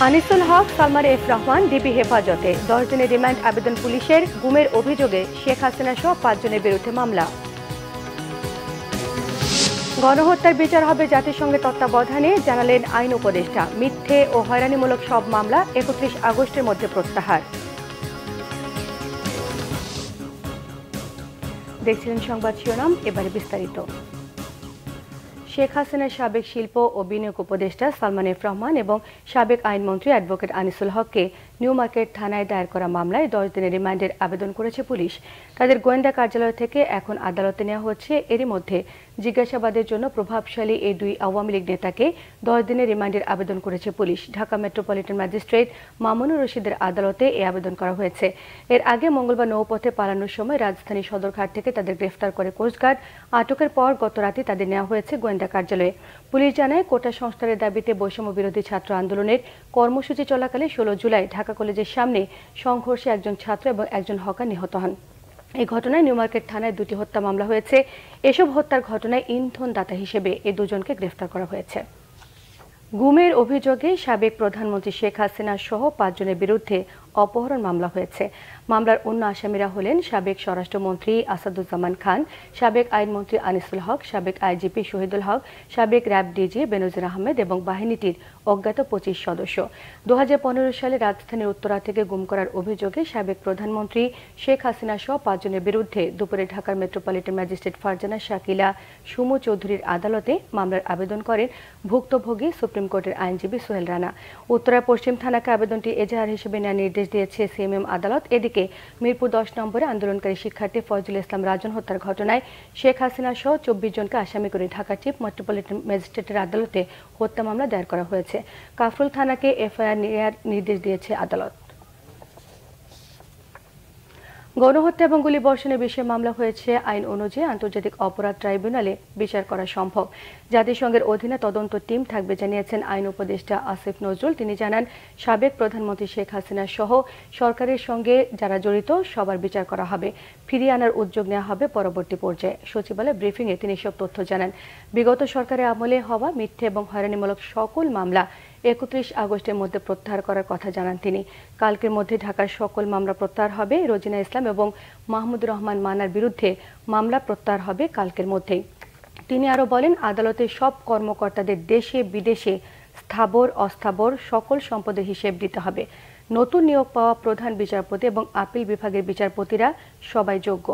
আনিসুল হক, Salman F Rahman DB হেফাজতে, 10 জনের remand আবেদন পুলিশের। গুমের অভিযোগে শেখ হাসিনা সহ 5 জনের বিরুদ্ধে মামলা। গণহত্যার বিচার হবে জাতিসংঘের তত্ত্বাবধানে, জানালেন আইন উপদেষ্টা। মিথ্যে ও হয়রানিমূলক সব মামলা 31 আগস্টের মধ্যে প্রত্যাহার। দেখছিলেন সংবাদ শিরোনাম, এবারে বিস্তারিত। শেখ হাসিনার সাবেক শিল্প ও বিনিয়োগ উপদেষ্টা সালমান এফ রহমান এবং সাবেক আইনমন্ত্রী অ্যাডভোকেট আনিসুল হককে নিউ মার্কেট থানায় দায়ের করা মামলায় 10 দিনের রিমান্ডের আবেদন করেছে পুলিশ। তাদের গোয়েন্দা কার্যালয় থেকে এখন আদালতে নেওয়া হচ্ছে। এরই মধ্যে জিজ্ঞাসাবাদের জন্য প্রভাবশালী এই দুই আওয়ামী লীগ নেতাকে 10 দিনের রিমান্ডের আবেদন করেছে police. Dhaka metropolitan magistrate Mamunur রশিদের আদালতে এই আবেদন করা হয়েছে। এর আগে মঙ্গলবার নৌপথে পালানোর সময় রাজধানী সদরঘাট থেকে তাদের গ্রেফতার করে কোস্টগার্ড। আটকের পর গত রাতে তাদের নেওয়া হয়েছে গোয়েন্দা কার্যালয়ে। পুলিশ জানায়, কোটা সংস্কারের দাবিতে বৈষম্য বিরোধী ছাত্র আন্দোলনের কর্মসূচি চলাকালে 16 জুলাই ঢাকা কলেজের সামনে সংঘর্ষে একজন ছাত্র এবং একজন হকার নিহত হন। এই ঘটনায় নিউ মার্কেট থানায় 2টি হত্যা মামলা হয়েছে। এসব হত্যার ঘটনায় ইন্ধনদাতা হিসেবে এই দুজনকে গ্রেফতার করা হয়েছে। গুমের অভিযোগে সাবেক প্রধানমন্ত্রী শেখ হাসিনা সহ 5 জনের বিরুদ্ধে অপহরণ মামলা হয়েছে। মামলার অন্য আসামিরা হলেন সাবেক স্বরাষ্ট্রমন্ত্রী আসাদুজ্জামান খান, সাবেক আইনমন্ত্রী আনিসুল হক, সাবেক আইজিপি শহীদুল হক, সাবেক র্যাব ডিজি বেনজির আহমেদ এবং বাহিনীটির অজ্ঞাত 25 সদস্য। 2015 সালে রাজধানীর উত্তরা থেকে গুম করার অভিযোগে সাবেক প্রধানমন্ত্রী শেখ হাসিনা সহ 5 জনের বিরুদ্ধে দুপুরে ঢাকার মেট্রোপলিটন ম্যাজিস্ট্রেট ফারজানা শাকিলা সুমু চৌধুরীর আদালতে মামলার আবেদন করেন ভুক্তভোগী সুপ্রিম কোর্টের আইনজীবী সোহেল রানা। উত্তরা পশ্চিম থানাকে আবেদনটি এজাহার হিসেবে নেওয়ার নির্দেশ দিয়েছে সিএমএম আদালত। এদিকে মিরপুর 10 নম্বরে আন্দোলনকারী শিক্ষার্থী ফয়জুল ইসলাম রাজন হত্যার ঘটনায় শেখ হাসিনা সহ 24 জনকে আসামি করে ঢাকা চিফ মেট্রোপলিটন ম্যাজিস্ট্রেটের আদালতে হত্যা মামলা দায়ের করা হয়েছে। কাফরুল থানাকে এফআইআর নেওয়ার নির্দেশ দিয়েছে আদালত। গণহত্যা এবং গুলিবর্ষণের বিষয়ে মামলা হয়েছে। আইন অনুযায়ী আন্তর্জাতিক অপরাধ ট্রাইব্যুনালে বিচার করা সম্ভব। জাতিসংঘের অধীনে তদন্ত টিম থাকবে জানিয়েছেন আইন উপদেষ্টা আসিফ নজরুল। তিনি জানান, সাবেক প্রধানমন্ত্রী শেখ হাসিনা সহ সরকারের সঙ্গে যারা জড়িত সবার বিচার করা হবে। ফিরিয়ে আনার উদ্যোগ নেওয়া হবে পরবর্তী পর্যায়ে। সচিবালয় ব্রিফিংয়ে তিনি সব তথ্য জানান। বিগত সরকারের আমলে হওয়া মিথ্যে এবং হয়রানিমূলক সকল মামলা 31 আগস্টের মধ্যে প্রত্যাহার করার কথা জানান তিনি। কালকের মধ্যে ঢাকার সকল মামলা প্রত্যাহার হবে। রোজিনা ইসলাম এবং মাহমুদুর রহমান মানার বিরুদ্ধে মামলা প্রত্যাহার হবে কালকের মধ্যেই। তিনি আরও বলেন, আদালতের সব কর্মকর্তাদের দেশে বিদেশে স্থাবর অস্থাবর সকল সম্পদের হিসেব দিতে হবে। নতুন নিয়োগ পাওয়া প্রধান বিচারপতি এবং আপিল বিভাগের বিচারপতিরা সবাই যোগ্য।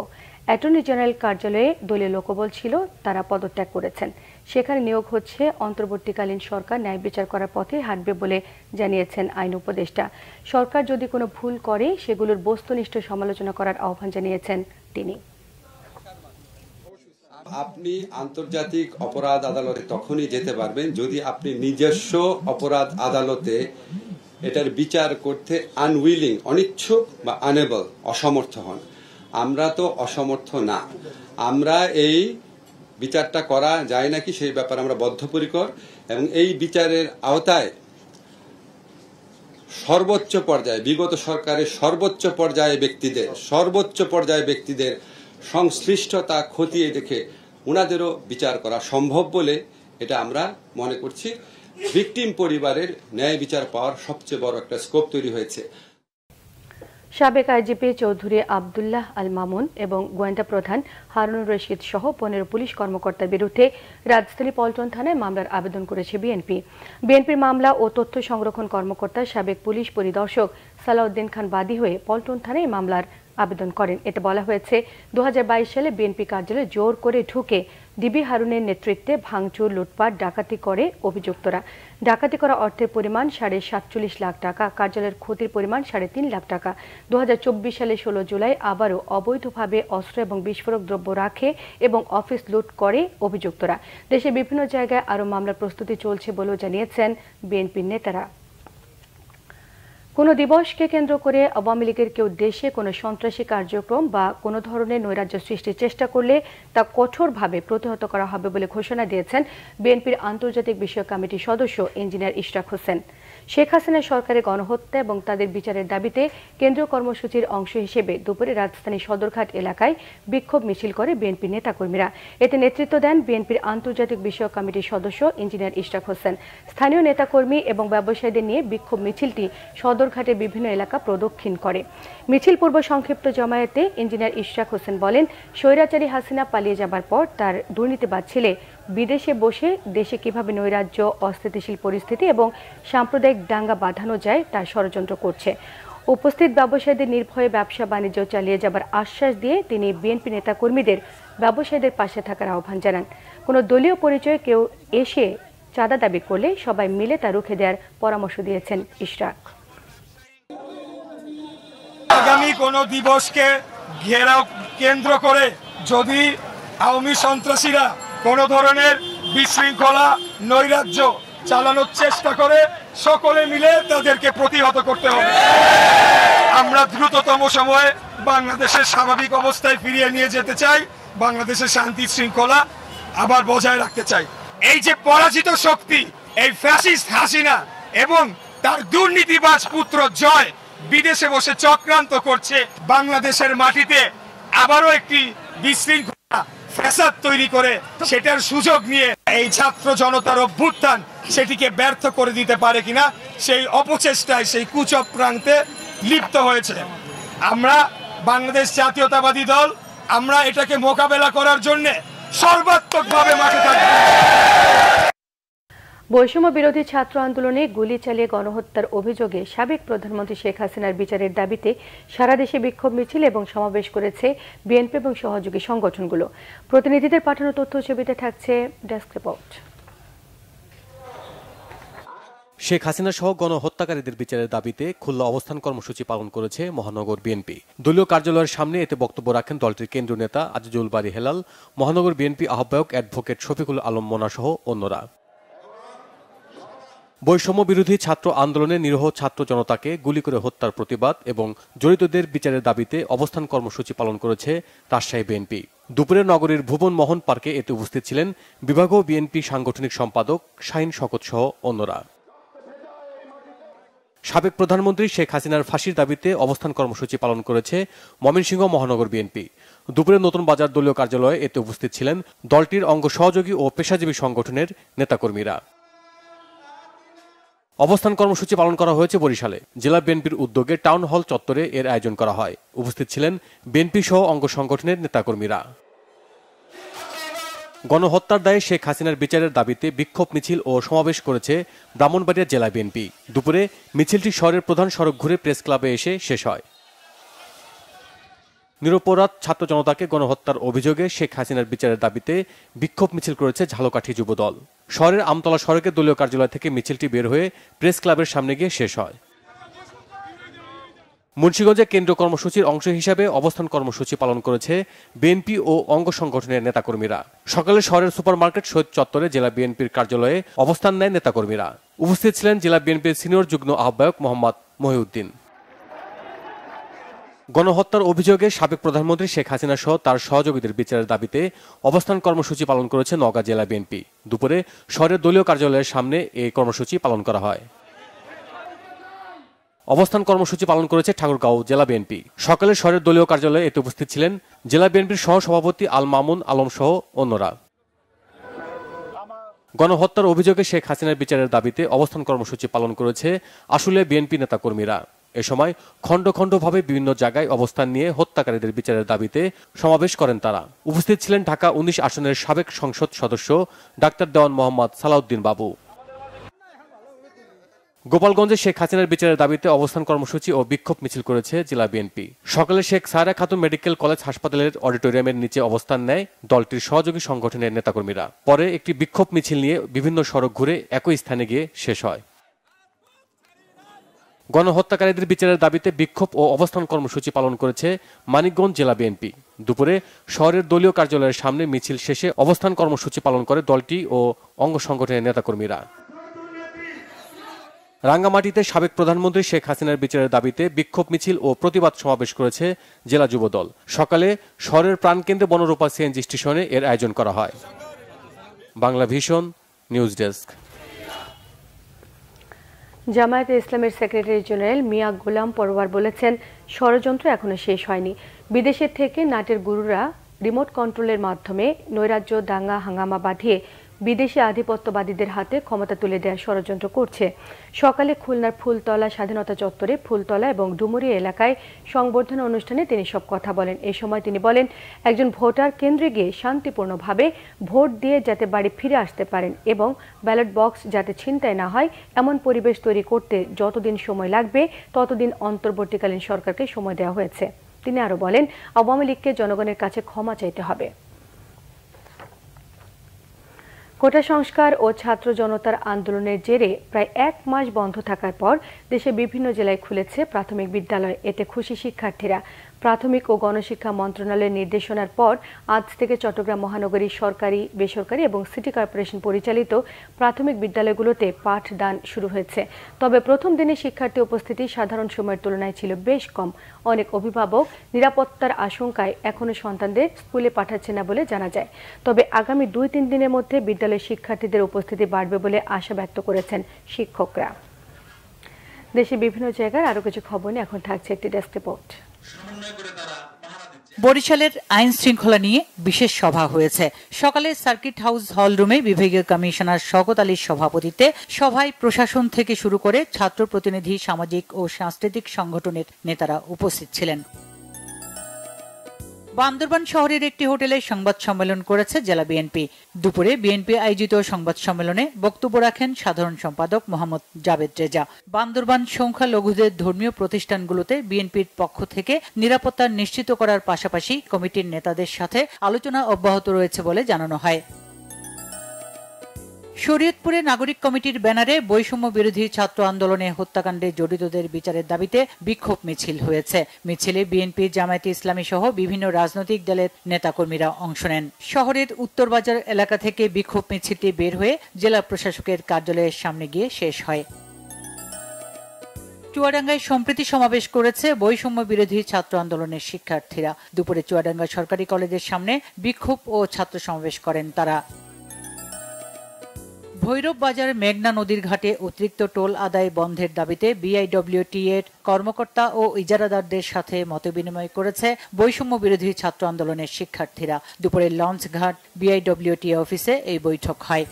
অ্যাটর্নি জেনারেল কার্যালয়ে দলীয় লোকবল ছিল, তারা পদত্যাগ করেছেন। সেখানে নিয়োগ হচ্ছে। অন্তর্বর্তীকালীন সরকার ন্যায় বিচার করার পথে হাঁটবে বলে জানিয়েছেন আইন উপদেষ্টা। সরকার যদি কোনো ভুল করে সেগুলোর বস্তুনিষ্ঠ সমালোচনা করার আহ্বান জানিয়েছেন তিনি। আপনি আন্তর্জাতিক অপরাধ আদালতে তখনই যেতে পারবেন যদি আপনি নিজস্ব অপরাধ আদালতে এটার বিচার করতে আনউইলিং, অনিচ্ছুক বা আনেবল, অসমর্থ হন। আমরা তো অসমর্থ না। আমরা এই বিচারটা করা যায় নাকি সেই ব্যাপারে আমরা বদ্ধপরিকর এবং এই বিচারের আওতায় সর্বোচ্চ পর্যায়ে, বিগত সরকারের সর্বোচ্চ পর্যায়ে ব্যক্তিদের সংশ্লিষ্টতা খতিয়ে দেখে ওনাদেরও বিচার করা সম্ভব বলে এটা আমরা মনে করছি। ভিকটিম পরিবারের ন্যায় বিচার পাওয়ার সবচেয়ে বড় একটা স্কোপ তৈরি হয়েছে। সাবেক আইজিপি চৌধুরী আব্দুল্লাহ আল মামুন এবং গোয়েন্দা প্রধান হারুনুর রশিদ সহ 15 পুলিশ কর্মকর্তার বিরুদ্ধে রাজধানী পল্টন থানায় মামলার আবেদন করেছে বিএনপি। বিএনপির মামলা ও তথ্য সংরক্ষণ কর্মকর্তা সাবেক পুলিশ পরিদর্শক সালাউদ্দিন খান বাদী হয়ে পল্টন থানায় মামলার আবেদন করেন। এতে বলা হয়েছে, 2022 সালে বিএনপি কার্যালয়ে জোর করে ঢুকে ডিবি হারুনের নেতৃত্বে ভাঙচুর, লুটপাট, ডাকাতি করে অভিযুক্তরা। ডাকাতি করা অর্থের পরিমাণ 47.5 লাখ টাকা, কার্যালয়ের ক্ষতির পরিমাণ 3.5 লাখ টাকা। 2024 সালে 16 জুলাই আবারও অবৈধভাবে অস্ত্র এবং বিস্ফোরক দ্রব্য রাখে এবং অফিস লুট করে অভিযুক্তরা। দেশের বিভিন্ন জায়গায় আরও মামলার প্রস্তুতি চলছে বলেও জানিয়েছেন বিএনপির নেতারা। কোনো দিবসকে কেন্দ্র করে আওয়ামী লীগের কেউ দেশে কোনো সন্ত্রাসী কার্যক্রম বা কোনো ধরনের নৈরাজ্য সৃষ্টির চেষ্টা করলে তা কঠোরভাবে প্রতিহত করা হবে বলে ঘোষণা দিয়েছেন বিএনপির আন্তর্জাতিক বিষয়ক কমিটির সদস্য ইঞ্জিনিয়ার ইশরাক হোসেন। শেখ হাসিনা সরকারের গণহত্যা এবং তাদের বিচারের দাবিতে কেন্দ্রীয় কর্মসূচির অংশ হিসেবে দুপুরে রাজধানীর সদরঘাট এলাকায় বিক্ষোভ মিছিল করে বিএনপি নেতাকর্মীরা। এতে নেতৃত্ব দেন বিএনপির আন্তর্জাতিক বিষয়ক কমিটির সদস্য ইঞ্জিনিয়ার ইশরাক হোসেন। স্থানীয় নেতাকর্মী এবং ব্যবসায়ীদের নিয়ে বিক্ষোভ মিছিলটি সদরঘাটের বিভিন্ন এলাকা প্রদক্ষিণ করে। মিছিল পূর্ব সংক্ষিপ্ত জমায়েতে ইঞ্জিনিয়ার ইশরাক হোসেন বলেন, স্বৈরাচারী হাসিনা পালিয়ে যাবার পর তার দুর্নীতিবাদ ছেলে বিদেশে বসে দেশে কিভাবে নৈরাজ্য, অস্থিতিশীল পরিস্থিতি এবং সাম্প্রদায়িক দাঙ্গা বাঁধানো যায় তার ষড়যন্ত্র করছে। উপস্থিত ব্যবসায়ীদের নির্ভয়ে ব্যবসা বাণিজ্য চালিয়ে যাবার আশ্বাস দিয়ে তিনি বিএনপি নেতাকর্মীদের ব্যবসায়ীদের পাশে থাকার আহ্বান জানান। কোনো দলীয় পরিচয়ে কেউ এসে চাঁদা দাবি করলে সবাই মিলে তা রুখে দেওয়ার পরামর্শ দিয়েছেন ইশরাক। আগামী কোনো দিবসকে ঘেরাও কেন্দ্র করে যদি আওয়ামী সন্ত্রাসীরা কোনো ধরনের বিশৃঙ্খলা, নৈরাজ্য চালানোর চেষ্টা করে, সকলে মিলে তাদেরকে প্রতিহত করতে হবে। আমরা দ্রুততম সময়ে বাংলাদেশের স্বাভাবিক অবস্থায় ফিরিয়ে নিয়ে যেতে চাই, বাংলাদেশের শান্তি শৃঙ্খলা আবার বজায় রাখতে চাই। এই যে পরাজিত শক্তি, এই ফ্যাসিস্ট হাসিনা এবং তার দুর্নীতিবাজ পুত্র জয় বিদেশে বসে চক্রান্ত করছে বাংলাদেশের মাটিতে আবারও একটি বিশৃঙ্খলা ফ্যাসাদ তৈরি করে সেটার সুযোগ নিয়ে এই ছাত্র জনতার অভ্যুত্থান সেটিকে ব্যর্থ করে দিতে পারে কিনা সেই অপচেষ্টায়, সেই কুচক্রান্তে লিপ্ত হয়েছে। আমরা বাংলাদেশ জাতীয়তাবাদী দল, আমরা এটাকে মোকাবেলা করার জন্য সর্বাত্মকভাবে মাঠে থাকব। বৈষম্য বিরোধী ছাত্র আন্দোলনে গুলি চালিয়ে গণহত্যার অভিযোগে সাবেক প্রধানমন্ত্রী শেখ হাসিনার বিচারের দাবিতে সারা দেশে বিক্ষোভ মিছিল এবং সমাবেশ করেছে বিএনপি এবং সহযোগী সংগঠনগুলো। প্রতিনিধিদের পাঠানো তথ্য ছবিতে থাকছে ডেস্ক রিপোর্ট। শেখ হাসিনা সহ গণহত্যাকারীদের বিচারের দাবিতে খুলনা অবস্থান কর্মসূচি পালন করেছে মহানগর বিএনপি। দলীয় কার্যালয়ের সামনে এতে বক্তব্য রাখেন দলটির কেন্দ্রীয় নেতা আজিজুল বারী হেলাল, মহানগর বিএনপি আহ্বায়ক অ্যাডভোকেট শফিকুল আলম মোনা সহ অন্যরা। বৈষম্য বিরোধী ছাত্র আন্দোলনে নিরীহ ছাত্র জনতাকে গুলি করে হত্যার প্রতিবাদ এবং জড়িতদের বিচারের দাবিতে অবস্থান কর্মসূচি পালন করেছে রাজশাহী বিএনপি। দুপুরে নগরীর ভুবন মোহন পার্কে এতে উপস্থিত ছিলেন বিভাগীয় বিএনপি সাংগঠনিক সম্পাদক শাহিন শকত সহ অন্যরা। সাবেক প্রধানমন্ত্রী শেখ হাসিনার ফাঁসির দাবিতে অবস্থান কর্মসূচি পালন করেছে ময়মনসিংহ মহানগর বিএনপি। দুপুরে নতুন বাজার দলীয় কার্যালয়ে এতে উপস্থিত ছিলেন দলটির অঙ্গ সহযোগী ও পেশাজীবী সংগঠনের নেতাকর্মীরা। অবস্থান কর্মসূচি পালন করা হয়েছে বরিশালে। জেলা বিএনপির উদ্যোগে টাউন হল চত্বরে এর আয়োজন করা হয়। উপস্থিত ছিলেন বিএনপি সহ অঙ্গ সংগঠনের নেতাকর্মীরা। গণহত্যার দায়ে শেখ হাসিনার বিচারের দাবিতে বিক্ষোভ মিছিল ও সমাবেশ করেছে ব্রাহ্মণবাড়িয়া জেলা বিএনপি। দুপুরে মিছিলটি শহরের প্রধান সড়ক ঘুরে প্রেস ক্লাবে এসে শেষ হয়। নিরপরাধ ছাত্র জনতাকে গণহত্যার অভিযোগে শেখ হাসিনার বিচারের দাবিতে বিক্ষোভ মিছিল করেছে ঝালকাঠি যুবদল। শহরের আমতলা সড়কে দলীয় কার্যালয় থেকে মিছিলটি বের হয়ে প্রেস ক্লাবের সামনে গিয়ে শেষ হয়। মুন্সিগঞ্জে কেন্দ্রীয় কর্মসূচির অংশ হিসাবে অবস্থান কর্মসূচি পালন করেছে বিএনপি ও অঙ্গ সংগঠনের নেতাকর্মীরা। সকালে শহরের সুপারমার্কেট শহীদ চত্বরে জেলা বিএনপির কার্যালয়ে অবস্থান নেয় নেতাকর্মীরা। উপস্থিত ছিলেন জেলা বিএনপির সিনিয়র যুগ্ম আহ্বায়ক মোহাম্মদ মহিউদ্দিন। গণহত্যার অভিযোগে সাবেক প্রধানমন্ত্রী শেখ হাসিনা সহ তার সহযোগীদের বিচারের দাবিতে অবস্থান কর্মসূচি পালন করেছে নওগাঁ জেলা বিএনপি। দুপুরে শহরের দলীয় কার্যালয়ের সামনে এই কর্মসূচি পালন করা হয়। অবস্থান কর্মসূচি পালন করেছে ঠাকুরগাঁও জেলা বিএনপি। সকালে শহরের দলীয় কার্যালয়ে এতে উপস্থিত ছিলেন জেলা বিএনপির সহ সভাপতি আল মামুন আলম সহ অন্যরা। গণহত্যার অভিযোগে শেখ হাসিনার বিচারের দাবিতে অবস্থান কর্মসূচি পালন করেছে আশুলিয়া বিএনপি নেতাকর্মীরা। এ সময় খণ্ড খণ্ডভাবে বিভিন্ন জায়গায় অবস্থান নিয়ে হত্যাকারীদের বিচারের দাবিতে সমাবেশ করেন তারা। উপস্থিত ছিলেন ঢাকা ১৯ আসনের সাবেক সংসদ সদস্য ডাক্তার দেওয়ান মোহাম্মদ সালাউদ্দিন বাবু। গোপালগঞ্জে শেখ হাসিনার বিচারের দাবিতে অবস্থান কর্মসূচি ও বিক্ষোভ মিছিল করেছে জেলা বিএনপি। সকালে শেখ সায়রা খাতুন মেডিকেল কলেজ হাসপাতালের অডিটোরিয়ামের নিচে অবস্থান নেয় দলটির সহযোগী সংগঠনের নেতাকর্মীরা। পরে একটি বিক্ষোভ মিছিল নিয়ে বিভিন্ন সড়ক ঘুরে একই স্থানে গিয়ে শেষ হয়। গণহত্যাকারীদের বিচারের দাবিতে বিক্ষোভ ও অবস্থান কর্মসূচি পালন করেছে মানিকগঞ্জ জেলা বিএনপি। দুপুরে শহরের দলীয় কার্যালয়ের সামনে মিছিল শেষে অবস্থান কর্মসূচি পালন করে দলটি ও অঙ্গ সংগঠনের নেতাকর্মীরা। রাঙ্গামাটিতে সাবেক প্রধানমন্ত্রী শেখ হাসিনার বিচারের দাবিতে বিক্ষোভ মিছিল ও প্রতিবাদ সমাবেশ করেছে জেলা যুবদল। সকালে শহরের প্রাণকেন্দ্রে বনরূপা সিএনজি স্টেশনে এর আয়োজন করা হয়। Bangla vision news desk. জামায়াতে ইসলামের সেক্রেটারি জেনারেল মিয়া গোলাম পরোয়ার বলেছেন, ষড়যন্ত্র এখনো শেষ হয়নি। বিদেশের থেকে নাটের গুরুরা রিমোট কন্ট্রোলের মাধ্যমে নৈরাজ্য, দাঙ্গা হাঙ্গামা বাঁধিয়ে বিদেশি আধিপত্যবাদীদের হাতে ক্ষমতা তুলে দেওয়ার ষড়যন্ত্র করছে। সকালে খুলনার ফুলতলা স্বাধীনতা চত্বরে ফুলতলা এবং ডুমুরিয়া এলাকায় সংবর্ধনা অনুষ্ঠানে তিনি সব কথা বলেন। এই সময় তিনি বলেন, একজন ভোটার কেন্দ্রে গিয়ে শান্তিপূর্ণভাবে ভোট দিয়ে যাতে বাড়ি ফিরে আসতে পারেন এবং ব্যালট বক্স যাতে ছিনতাই না হয় এমন পরিবেশ তৈরি করতে যতদিন সময় লাগবে ততদিন অন্তর্বর্তীকালীন সরকারকে সময় দেওয়া হয়েছে। তিনি আরো বলেন, আওয়ামী লীগকে জনগণের কাছে ক্ষমা চাইতে হবে। কোটা সংস্কার ও ছাত্র জনতার আন্দোলনের জেরে প্রায় 1 মাস বন্ধ থাকার পর দেশে বিভিন্ন জেলায় খুলেছে প্রাথমিক বিদ্যালয়। এতে খুশি শিক্ষার্থীরা। প্রাথমিক ও গণশিক্ষা মন্ত্রণালয়ের নির্দেশনার পর আজ থেকে চট্টগ্রাম মহানগরীর সরকারি, বেসরকারি এবং সিটি কর্পোরেশন পরিচালিত প্রাথমিক বিদ্যালয়গুলোতে পাঠদান শুরু হয়েছে। তবে প্রথম দিনে শিক্ষার্থী উপস্থিতি সাধারণ সময়ের তুলনায় ছিল বেশ কম। অনেক অভিভাবক নিরাপত্তার আশঙ্কায় এখনও সন্তানদের স্কুলে পাঠাচ্ছে না বলে জানা যায়। তবে আগামী 2-3 দিনের মধ্যে বিদ্যালয়ের শিক্ষার্থীদের উপস্থিতি বাড়বে বলে আশা ব্যক্ত করেছেন শিক্ষকরা। দেশে বিভিন্ন জায়গার আরো কিছু খবর নিয়ে এখন থাকছে একটি ডেস্ক রিপোর্ট। বরিশালের আইন শৃঙ্খলা নিয়ে বিশেষ সভা হয়েছে। সকালে সার্কিট হাউস হল রুমে বিভাগীয় কমিশনার শওকত আলীর সভাপতিত্বে সভায় প্রশাসন থেকে শুরু করে ছাত্র প্রতিনিধি, সামাজিক ও সাংস্কৃতিক সংগঠনের নেতারা উপস্থিত ছিলেন। বান্দরবান শহরের একটি হোটেলে সংবাদ সম্মেলন করেছে জেলা বিএনপি। দুপুরে বিএনপি আয়োজিত সংবাদ সম্মেলনে বক্তব্য রাখেন সাধারণ সম্পাদক মোহাম্মদ জাবেদ রেজা। বান্দরবান সংখ্যালঘুদের ধর্মীয় প্রতিষ্ঠানগুলোতে বিএনপির পক্ষ থেকে নিরাপত্তা নিশ্চিত করার পাশাপাশি কমিটির নেতাদের সাথে আলোচনা অব্যাহত রয়েছে বলে জানানো হয়। শরীয়তপুরে নাগরিক কমিটির ব্যানারে বৈষম্য বিরোধী ছাত্র আন্দোলনে হত্যাকাণ্ডে জড়িতদের বিচারের দাবিতে বিক্ষোভ মিছিল হয়েছে। মিছিলে বিএনপি, জামায়াতে ইসলামী সহ বিভিন্ন রাজনৈতিক দলের নেতাকর্মীরা অংশ নেন। শহরের উত্তরবাজার এলাকা থেকে বিক্ষোভ মিছিলটি বের হয়ে জেলা প্রশাসকের কার্যালয়ের সামনে গিয়ে শেষ হয়। চুয়াডাঙ্গায় সম্প্রীতি সমাবেশ করেছে বৈষম্য বিরোধী ছাত্র আন্দোলনের শিক্ষার্থীরা। দুপুরে চুয়াডাঙ্গা সরকারি কলেজের সামনে বিক্ষোভ ও ছাত্র সমাবেশ করেন তারা। ভৈরব বাজার মেঘনা নদীর ঘাটে অতিরিক্ত টোল আদায় বন্ধের দাবিতে বিআইডব্লিউটি এর কর্মকর্তা ও ইজারাদারদের সাথে মতবিনিময় করেছে বৈষম্য বিরোধী ছাত্র আন্দোলনের শিক্ষার্থীরা। দুপুরে লঞ্চঘাট বিআইডব্লিউটি অফিসে এই বৈঠক হয়।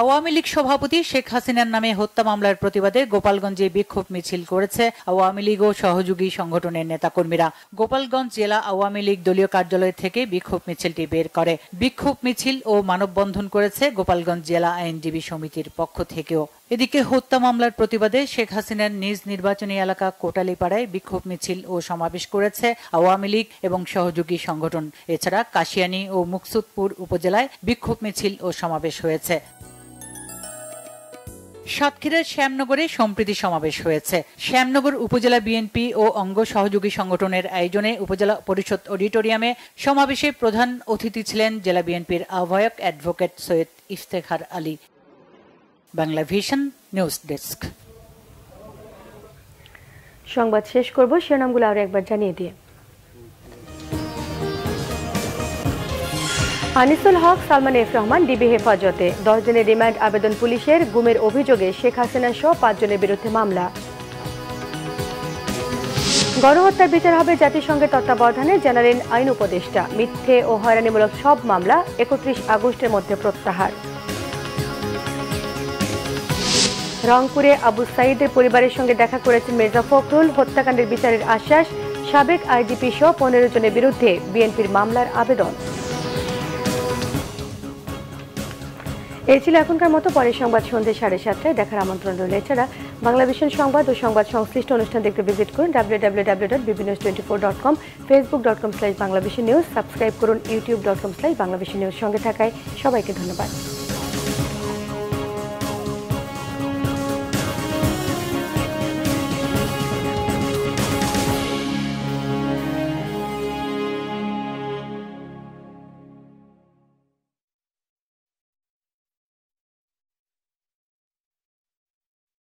আওয়ামী লীগ সভাপতি শেখ হাসিনার নামে হত্যা মামলার প্রতিবাদে গোপালগঞ্জে বিক্ষোভ মিছিল করেছে আওয়ামী লীগ ও সহযোগী সংগঠনের নেতাকর্মীরা। গোপালগঞ্জ জেলা আওয়ামী লীগ দলীয় কার্যালয় থেকে বিক্ষোভ মিছিলটি বের করে। বিক্ষোভ মিছিল ও মানববন্ধন করেছে গোপালগঞ্জ জেলা আইনজীবী সমিতির পক্ষ থেকেও। এদিকে হত্যা মামলার প্রতিবাদে শেখ হাসিনার নিজ নির্বাচনী এলাকা কোটালীপাড়ায় বিক্ষোভ মিছিল ও সমাবেশ করেছে আওয়ামী লীগ এবং সহযোগী সংগঠন। এছাড়া কাশিয়ানী ও মুকসুদপুর উপজেলায় বিক্ষোভ মিছিল ও সমাবেশ হয়েছে। সাতক্ষীরার শ্যামনগরে সম্প্রীতি সমাবেশ হয়েছে। শ্যামনগর উপজেলা বিএনপি ও অঙ্গ সহযোগী সংগঠনের আয়োজনে উপজেলা পরিষদ অডিটোরিয়ামে সমাবেশে প্রধান অতিথি ছিলেন জেলা বিএনপির আহ্বায়ক advocate Syed Iftekhar Ali. Bangla vision news desk. সংবাদ শেষ করব, শিরোনামগুলো আরো একবার জানিয়ে দিয়ে। আনিসুল হক, সালমান এফ রহমান ডিবি হেফাজতে। 10 দিনের রিমান্ড আবেদন পুলিশের। গুমের অভিযোগে শেখ হাসিনা সহ 5 জনের বিরুদ্ধে মামলা। গণহত্যার বিচার হবে জাতিসংঘের তত্ত্বাবধানে, জানালেন আইন উপদেষ্টা। মিথ্যে ও হয়রানিমূলক সব মামলা 31 আগস্টের মধ্যে প্রত্যাহার। রংপুরে আবু সাইদের পরিবারের সঙ্গে দেখা করেছেন মির্জা ফখরুল। হত্যাকাণ্ডের বিচারের আশ্বাস। সাবেক আইজিপি সহ 15 জনের বিরুদ্ধে বিএনপির মামলার আবেদন। এই ছিল এখনকার মতো। পরের সংবাদ সন্ধ্যে 7:30টায় দেখার আমন্ত্রণ রইল। এছাড়া বাংলা ভিশন সংবাদ ও সংবাদ সংশ্লিষ্ট অনুষ্ঠান দেখতে ভিজিট করুন www.bbnews24.com, facebook.com/banglavishnnews, সাবস্ক্রাইব করুন youtube.com/banglavishnnews। সঙ্গে থাকায় সবাইকে ধন্যবাদ।